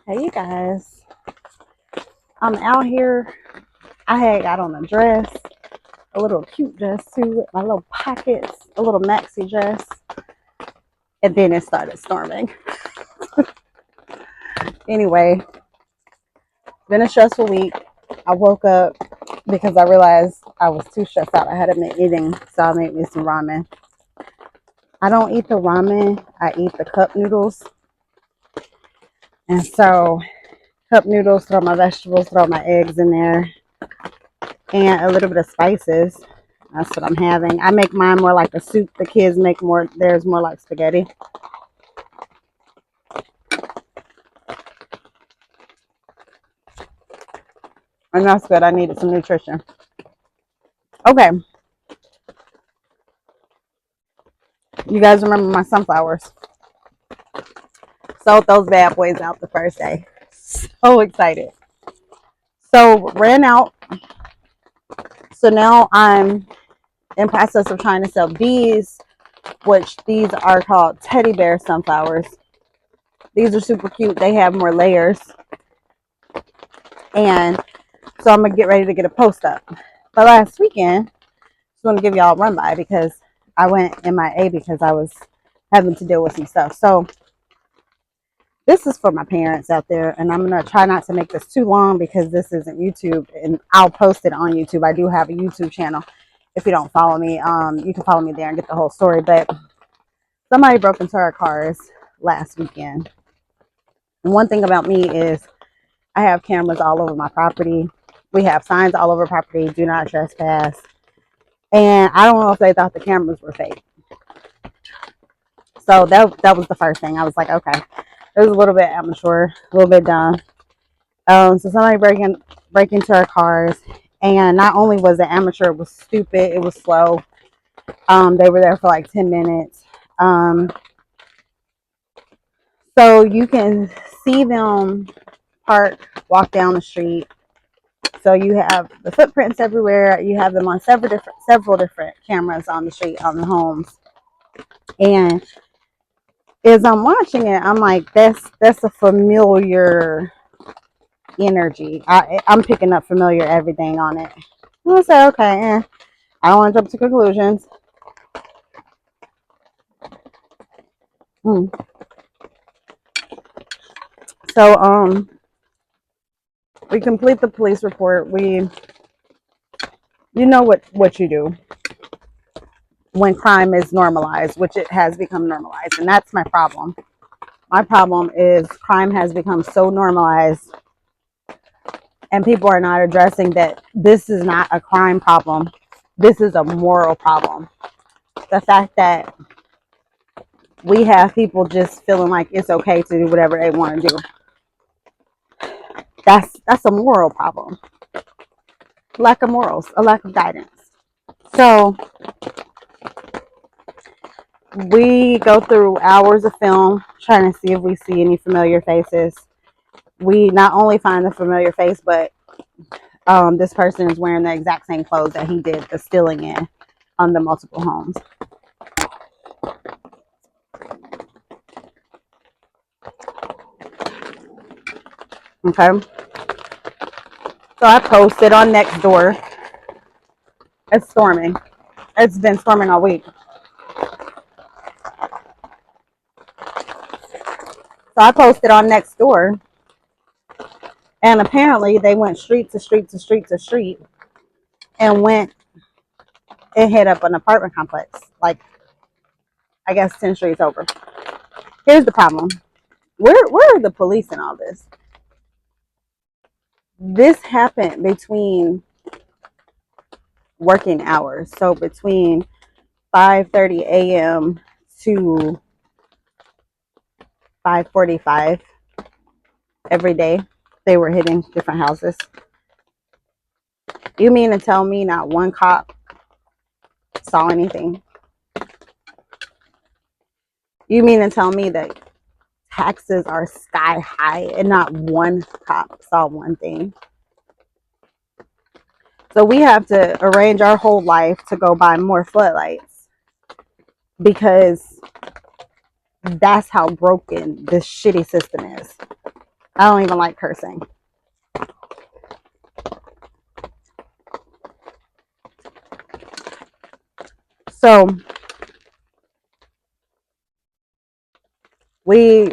Hey, you guys. I'm out here. I had got on a dress, a little cute dress too, with my little pockets, a little maxi dress, and then it started storming. Anyway, been a stressful week. I woke up because I realized I was too stressed out. I hadn't been eating, so I made me some ramen. I don't eat the ramen, I eat the cup noodles. And so, cup noodles, throw my vegetables, throw my eggs in there, and a little bit of spices. That's what I'm having. I make mine more like a soup. The kids make more theirs more like spaghetti. And that's good. I needed some nutrition. Okay. You guys remember my sunflowers. Sold those bad boys out the first day. So excited. So ran out. So now I'm in process of trying to sell these, which these are called teddy bear sunflowers. These are super cute. They have more layers. And so I'm going to get ready to get a post up. But last weekend, just want to give y'all a run by because I went MIA because I was having to deal with some stuff. So this is for my parents out there, and I'm going to try not to make this too long because this isn't YouTube, and I'll post it on YouTube. I do have a YouTube channel. If you don't follow me, you can follow me there and get the whole story. But somebody broke into our cars last weekend. And one thing about me is I have cameras all over my property. We have signs all over property, do not trespass. And I don't know if they thought the cameras were fake. So that was the first thing. I was like, okay, it was a little bit amateur, a little bit dumb. So somebody break into our cars, and not only was it amateur, it was stupid, it was slow. They were there for like 10 minutes. So you can see them park, walk down the street. So you have the footprints everywhere. You have them on several different cameras on the street, on the homes. And as I'm watching it, I'm like, that's a familiar energy. I'm picking up familiar everything on it. I'll say, okay, I don't want to jump to conclusions. Mm. So we complete the police report. You know what you do when crime is normalized, which it has become normalized, and that's my problem. My problem is crime has become so normalized, and people are not addressing that this is not a crime problem. This is a moral problem. The fact that we have people just feeling like it's okay to do whatever they want to do. That's a moral problem. Lack of morals, a lack of guidance. So we go through hours of film trying to see if we see any familiar faces. We not only find the familiar face, but this person is wearing the exact same clothes that he did the stealing in on the multiple homes. Okay. So I posted on Nextdoor. It's storming. It's been storming all week. So I posted on Nextdoor, and apparently they went street to street to street to street and went and hit up an apartment complex, like I guess 10 streets over. Here's the problem. Where are the police in all this? This happened between working hours. So between 5:30 a.m. to 5:45 every day, they were hitting different houses. You mean to tell me not one cop saw anything? You mean to tell me that taxes are sky high and not one cop saw one thing? So we have to arrange our whole life to go buy more floodlights because that's how broken this shitty system is. I don't even like cursing. So we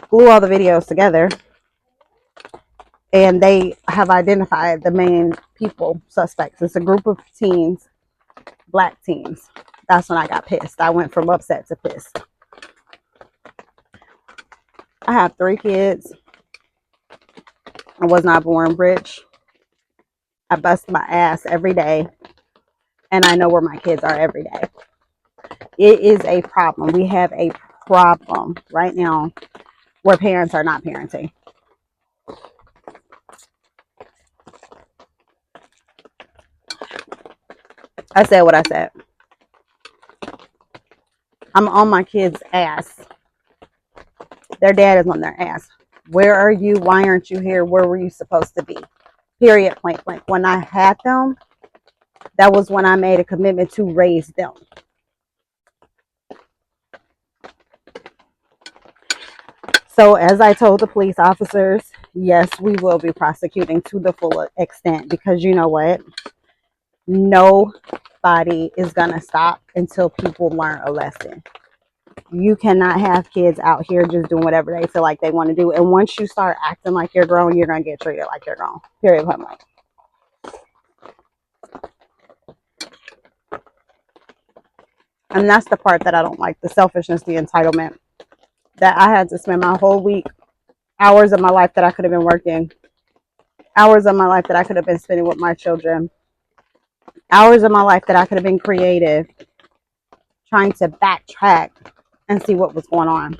glue all the videos together, and they have identified the main people, suspects. It's a group of teens, black teens. That's when I got pissed. I went from upset to pissed. I have 3 kids. I was not born rich. I bust my ass every day, and I know where my kids are every day. It is a problem. We have a problem right now where parents are not parenting. I said what I said. I'm on my kids' ass. Their dad is on their ass. Where are you? Why aren't you here? Where were you supposed to be? Period, point blank. When I had them, that was when I made a commitment to raise them. So, as I told the police officers, yes, we will be prosecuting to the full extent, because you know what? Nobody is going to stop until people learn a lesson. You cannot have kids out here just doing whatever they feel like they want to do. And once you start acting like you're grown, you're going to get treated like you're grown. Period, point blank. And that's the part that I don't like, the selfishness, the entitlement. That I had to spend my whole week, hours of my life that I could have been working, hours of my life that I could have been spending with my children, hours of my life that I could have been creative, trying to backtrack and see what was going on.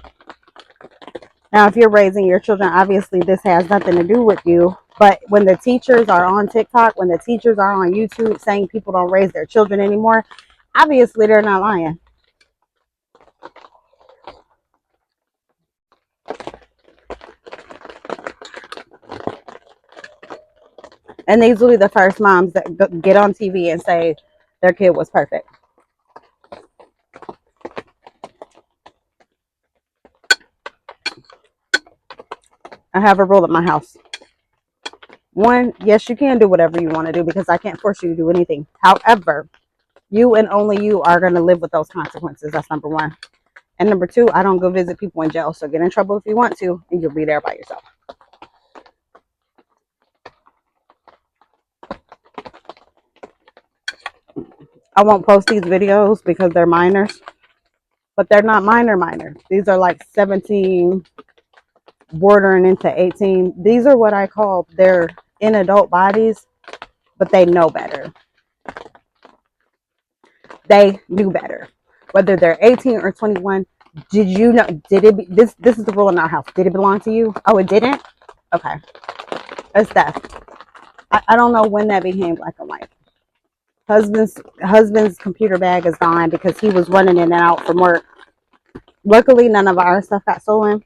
Now, if you're raising your children, obviously this has nothing to do with you. But when the teachers are on TikTok, when the teachers are on YouTube saying people don't raise their children anymore, obviously they're not lying. And these will be the first moms that get on TV and say their kid was perfect. I have a rule at my house. One, yes, you can do whatever you want to do because I can't force you to do anything. However, you and only you are going to live with those consequences. That's number one. And number two, I don't go visit people in jail. So get in trouble if you want to, and you'll be there by yourself. I won't post these videos because they're minors, but they're not minor. These are like 17, bordering into 18. These are what I call, they're in adult bodies, but they know better. They knew better. Whether they're 18 or 21, did you know, did it, this is the rule in our house. Did it belong to you? Oh, it didn't? Okay. That's theft. I don't know when that became black and white. Husband's computer bag is gone because he was running in and out from work. Luckily, none of our stuff got stolen.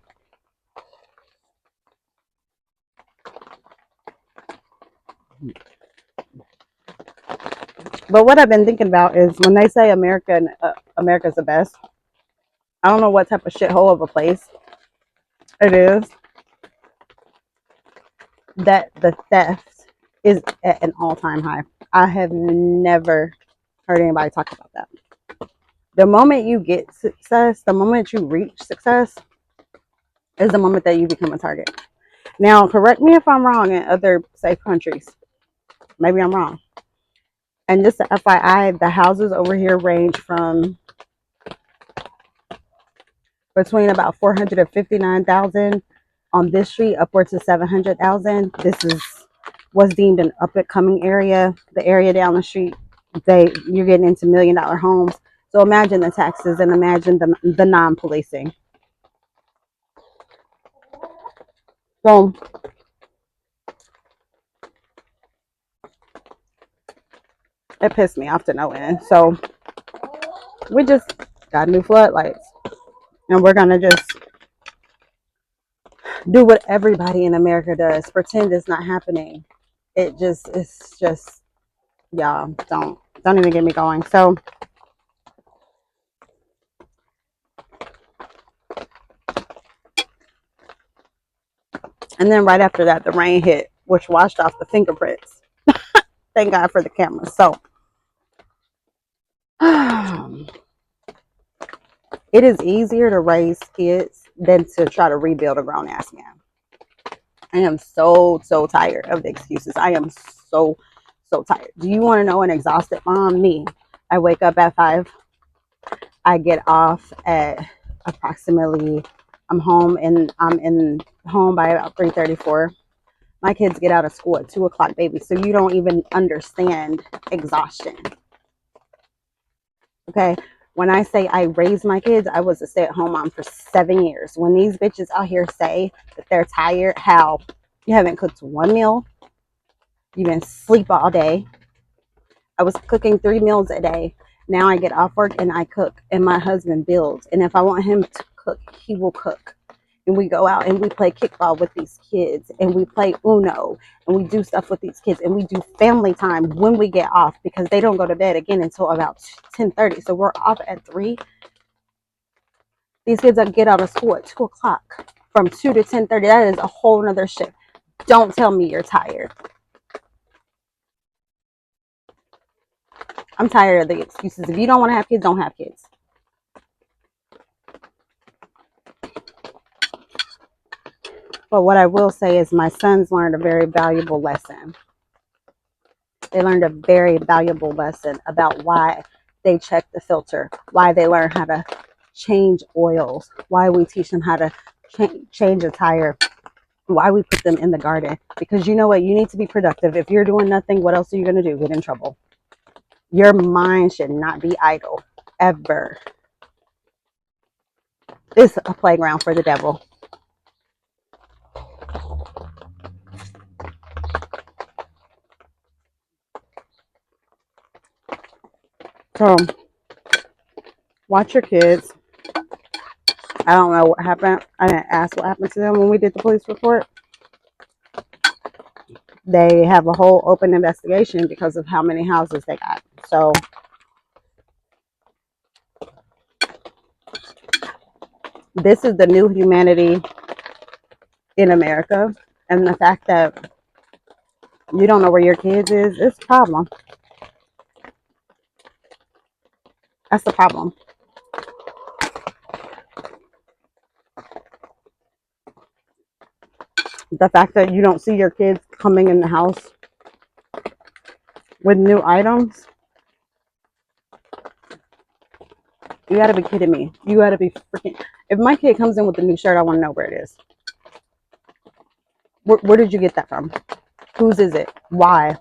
But what I've been thinking about is when they say America's the best, I don't know what type of shithole of a place it is that the theft is at an all-time high. I have never heard anybody talk about that. The moment you get success, the moment you reach success, is the moment that you become a target. Now, correct me if I'm wrong in other safe countries. Maybe I'm wrong. And just a FYI, the houses over here range from between about 459,000 on this street upwards to 700,000. This is what's deemed an up and coming area. The area down the street, you're getting into $1 million homes. So imagine the taxes and imagine the non-policing. So it pissed me off to no end. So we just got new floodlights, and we're gonna just do what everybody in America does: pretend it's not happening. It's just, y'all don't even get me going. So And then right after that, the rain hit, which washed off the fingerprints. Thank God for the camera. So it is easier to raise kids than to try to rebuild a grown ass man. I am so tired of the excuses. I am so tired. Do you want to know an exhausted mom? Me. I wake up at 5. I get off at approximately, I'm in home by about 3:34. My kids get out of school at 2 o'clock, baby. So you don't even understand exhaustion. Okay. When I say I raised my kids, I was a stay-at-home mom for 7 years. When these bitches out here say that they're tired, how? You haven't cooked one meal. You've been asleep all day. I was cooking 3 meals a day. Now I get off work and I cook, and my husband builds. And if I want him to cook, he will cook. And we go out and we play kickball with these kids, and we play Uno, and we do stuff with these kids, and we do family time when we get off, because they don't go to bed again until about 10:30. So we're off at 3. These kids get out of school at 2 o'clock. From 2 to 10:30, that is a whole nother shift. Don't tell me you're tired. I'm tired of the excuses. If you don't want to have kids, don't have kids. But what I will say is my sons learned a very valuable lesson. They learned a very valuable lesson about why they check the filter, why they learn how to change oils, why we teach them how to change a tire, why we put them in the garden. Because you know what? You need to be productive. If you're doing nothing, what else are you going to do? Get in trouble. Your mind should not be idle, ever. It's a playground for the devil. So, watch your kids. I don't know what happened. I didn't ask what happened to them when we did the police report. They have a whole open investigation because of how many houses they got. So, this is the new humanity in America. And the fact that you don't know where your kids is, it's a problem. That's the problem. The fact that you don't see your kids coming in the house with new items. You gotta be kidding me. You gotta be freaking. If my kid comes in with a new shirt, I want to know where it is. Where did you get that from? Whose is it? Why?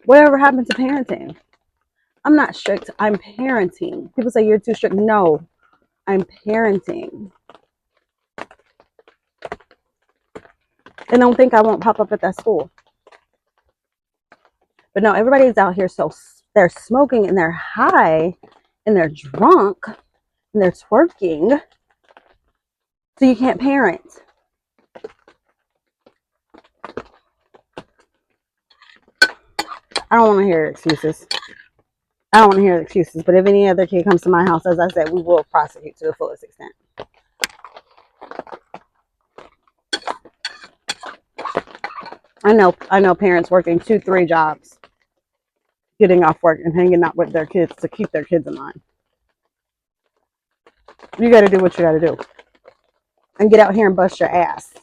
Whatever happened to parenting? I'm not strict. I'm parenting. People say you're too strict. No, I'm parenting. And don't think I won't pop up at that school. But no, everybody's out here, so they're smoking and they're high and they're drunk and they're twerking. So you can't parent. I don't want to hear excuses. I don't want to hear excuses. But if any other kid comes to my house, as I said, we will prosecute to the fullest extent. I know parents working 2-3 jobs, getting off work and hanging out with their kids to keep their kids in line. You got to do what you got to do. And get out here and bust your ass.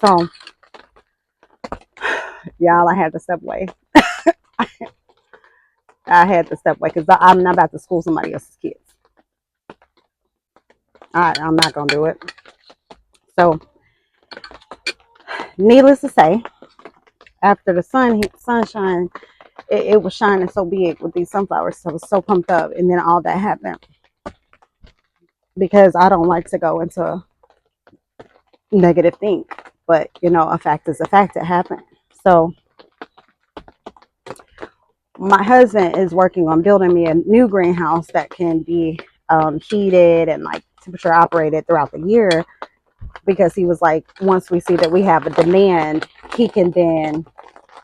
So, y'all, I had to step away. I had to step away because I'm not about to school somebody else's kids. I'm not going to do it. So, needless to say, after the sunshine, it was shining so big with these sunflowers. So I was so pumped up. And then all that happened. Because I don't like to go into negative think. But, you know, a fact is a fact. It happened. So, my husband is working on building me a new greenhouse that can be heated and like temperature operated throughout the year, because he was like, once we see that we have a demand, he can then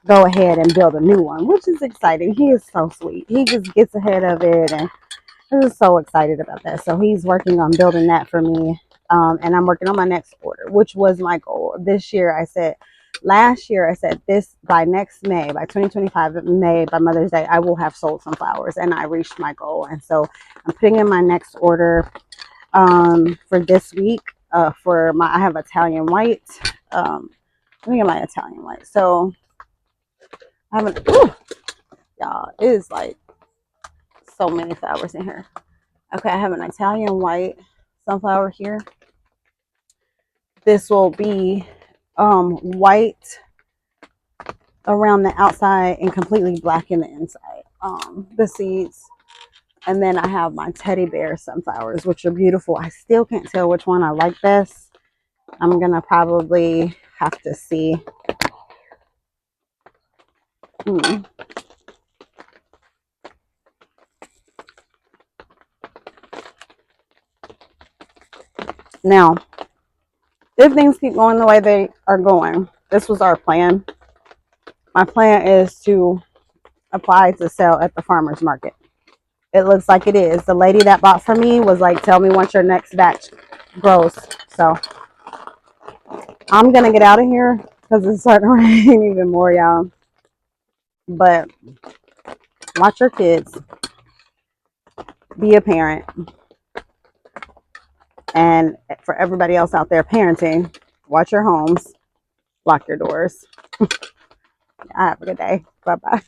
go ahead and build a new one, which is exciting. He is so sweet. He just gets ahead of it, and I'm just so excited about that. So he's working on building that for me. And I'm working on my next order, which was my goal. This year, last year, I said this by next May, by 2025 May, by Mother's Day, I will have sold some flowers. And I reached my goal. And so I'm putting in my next order for this week. I have Italian white. Let me get my Italian white. So I haven't, y'all, it is like so many flowers in here. Okay, I have an Italian white sunflower here. This will be white around the outside and completely black in the inside. The seeds. And then I have my teddy bear sunflowers, which are beautiful. I still can't tell which one I like best. I'm going to probably have to see. Now, if things keep going the way they are going, this was our plan. My plan is to apply to sell at the farmer's market. It looks like it is. The lady that bought from me was like, tell me once your next batch grows. So I'm going to get out of here because it's starting to rain even more, y'all. But watch your kids. Be a parent. And for everybody else out there parenting, watch your homes. Lock your doors. Have a good day. Bye-bye.